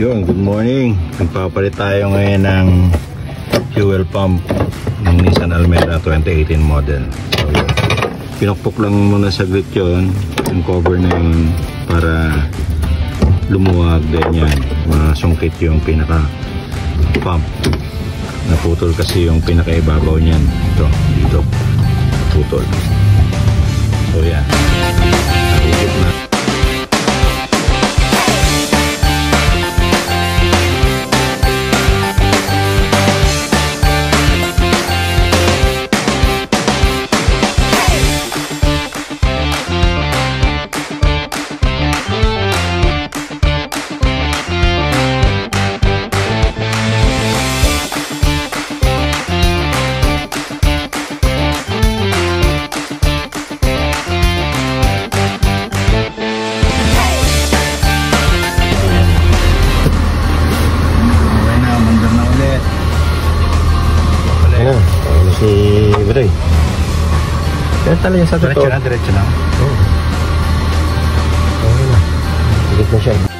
Yun, good morning. Nagpapalit tayo ngayon ng fuel pump ng Nissan Almera 2018 model. So, pinukpok lang muna saglit yun, yung cover na yun, para lumuwag din yan, masungkit yung pinaka pump. Naputol kasi yung pinaka ibabaw niyan. Ito, dito, naputol. So yan, nakikip na. Si Bray. Kaya talaga sa totoo. Diretso na. Oo. Okay na. Higit na siya.